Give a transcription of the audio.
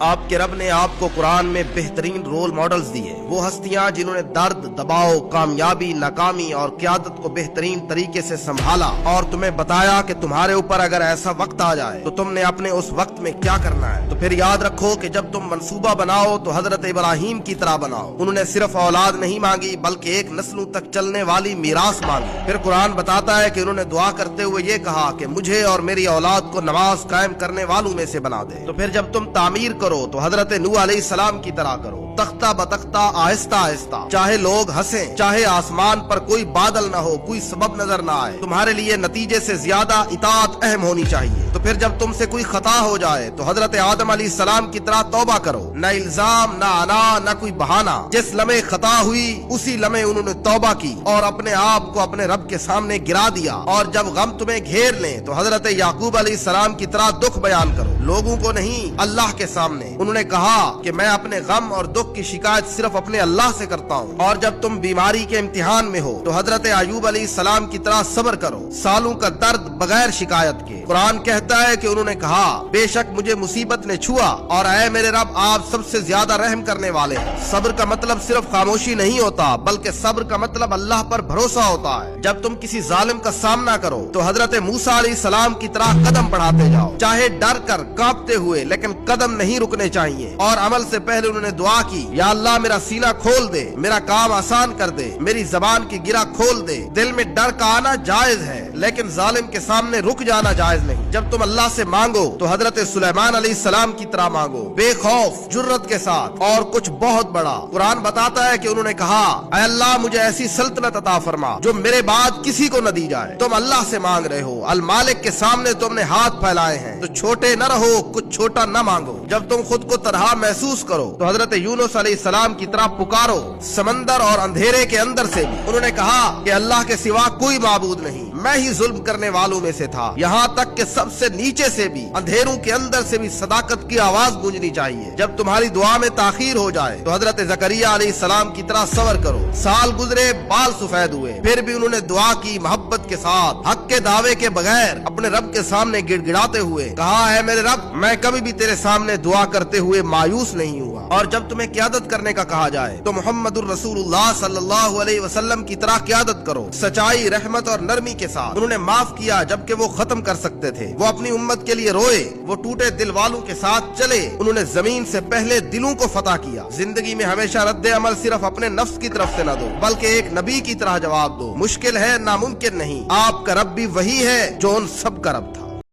آپ کے رب نے آپ کو قرآن میں بہترین رول ماڈلز دیے، وہ ہستیاں جنہوں نے درد، دباؤ، کامیابی، ناکامی اور قیادت کو بہترین طریقے سے سنبھالا اور تمہیں بتایا کہ تمہارے اوپر اگر ایسا وقت آ جائے تو تم نے اپنے اس وقت میں کیا کرنا ہے۔ تو پھر یاد رکھو کہ جب تم منصوبہ بناؤ تو حضرت ابراہیم کی طرح بناؤ۔ انہوں نے صرف اولاد نہیں مانگی بلکہ ایک نسلوں تک چلنے والی میراث مانگی۔ پھر قرآن بتاتا ہے کہ انہوں نے دعا کرتے ہوئے یہ کہا کہ مجھے اور میری اولاد کو نماز قائم کرنے والوں میں سے بنا دے۔ تو پھر جب تم تعمیر کرو تو حضرت نوح علیہ السلام کی طرح کرو، تختہ بتختہ، آہستہ آہستہ، چاہے لوگ ہنسیں، چاہے آسمان پر کوئی بادل نہ ہو، کوئی سبب نظر نہ آئے، تمہارے لیے نتیجے سے زیادہ اطاعت اہم ہونی چاہیے۔ تو پھر جب تم سے کوئی خطا ہو جائے تو حضرت آدم علیہ السلام کی طرح توبہ کرو، نہ الزام، نہ انا، نہ کوئی بہانہ۔ جس لمحے خطا ہوئی اسی لمحے انہوں نے توبہ کی اور اپنے آپ کو اپنے رب کے سامنے گرا دیا۔ اور جب غم تمہیں گھیر لیں تو حضرت یعقوب علیہ السلام کی طرح دکھ بیان کرو، لوگوں کو نہیں، اللہ کے سامنے۔ انہوں نے کہا کہ میں اپنے غم اور دکھ کی شکایت صرف اپنے اللہ سے کرتا ہوں۔ اور جب تم بیماری کے امتحان میں ہو تو حضرت ایوب علیہ السلام کی طرح صبر کرو، سالوں کا درد بغیر شکایت کے۔ قرآن کہتا ہے کہ انہوں نے کہا بے شک مجھے مصیبت نے چھوا اور اے میرے رب آپ سب سے زیادہ رحم کرنے والے ہیں۔ صبر کا مطلب صرف خاموشی نہیں ہوتا بلکہ صبر کا مطلب اللہ پر بھروسہ ہوتا ہے۔ جب تم کسی ظالم کا سامنا کرو تو حضرت موسیٰ علیہ السلام کی طرح قدم بڑھاتے جاؤ، چاہے ڈر کر، کانپتے ہوئے، لیکن قدم نہیں رکنے چاہیے۔ اور عمل سے پہلے انہوں نے دعا کی، یا اللہ میرا سینہ کھول دے، میرا کام آسان کر دے، میری زبان کی گرہ کھول دے۔ دل میں ڈر کا آنا جائز ہے لیکن ظالم کے سامنے رک جانا جائز نہیں۔ جب تم اللہ سے مانگو تو حضرت سلیمان علیہ السلام کی طرح مانگو، بے خوف، جرت کے ساتھ اور کچھ بہت بڑا۔ قرآن بتاتا ہے کہ انہوں نے کہا اے اللہ مجھے ایسی سلطنت عطا فرما جو میرے بعد کسی کو نہ دی جائے۔ تم اللہ سے مانگ رہے ہو، المالک کے سامنے تم نے ہاتھ پھیلائے ہیں، تو چھوٹے نہ رہو، کچھ چھوٹا نہ مانگو۔ جب تم خود کو تنہا محسوس کرو تو حضرت یونس علیہ السلام کی طرح پکارو، سمندر اور اندھیرے کے اندر سے بھی۔ انہوں نے کہا کہ اللہ کے سوا کوئی معبود نہیں، میں ہی ظلم کرنے والوں میں سے تھا، یہاں تک کہ سب سے نیچے سے بھی، اندھیروں کے اندر سے بھی صداقت کی آواز گونجنی چاہیے۔ جب تمہاری دعا میں تاخیر ہو جائے تو حضرت زکریا علیہ السلام کی طرح صبر کرو، سال گزرے، بال سفید ہوئے، پھر بھی انہوں نے دعا کی محبت کے ساتھ، حق کے دعوے کے بغیر، اپنے رب کے سامنے گڑ گڑاتے ہوئے، کہا اے میرے رب میں کبھی بھی تیرے سامنے دعا کرتے ہوئے مایوس نہیں ہوا۔ اور جب تمہیں قیادت کرنے کا کہا جائے تو محمد الرسول اللہ صلی اللہ علیہ وسلم کی طرح قیادت کرو، سچائی، رحمت اور نرمی کے ساتھ۔ انہوں نے معاف کیا جبکہ وہ ختم کر سکتے تھے، وہ اپنی امت کے لیے روئے، وہ ٹوٹے دل والوں کے ساتھ چلے، انہوں نے زمین سے پہلے دلوں کو فتح کیا۔ زندگی میں ہمیشہ رد عمل صرف اپنے نفس کی طرف سے نہ دو بلکہ ایک نبی کی طرح جواب دو۔ مشکل ہے، ناممکن نہیں، آپ کا رب بھی وہی ہے جو ان سب کا رب تھا۔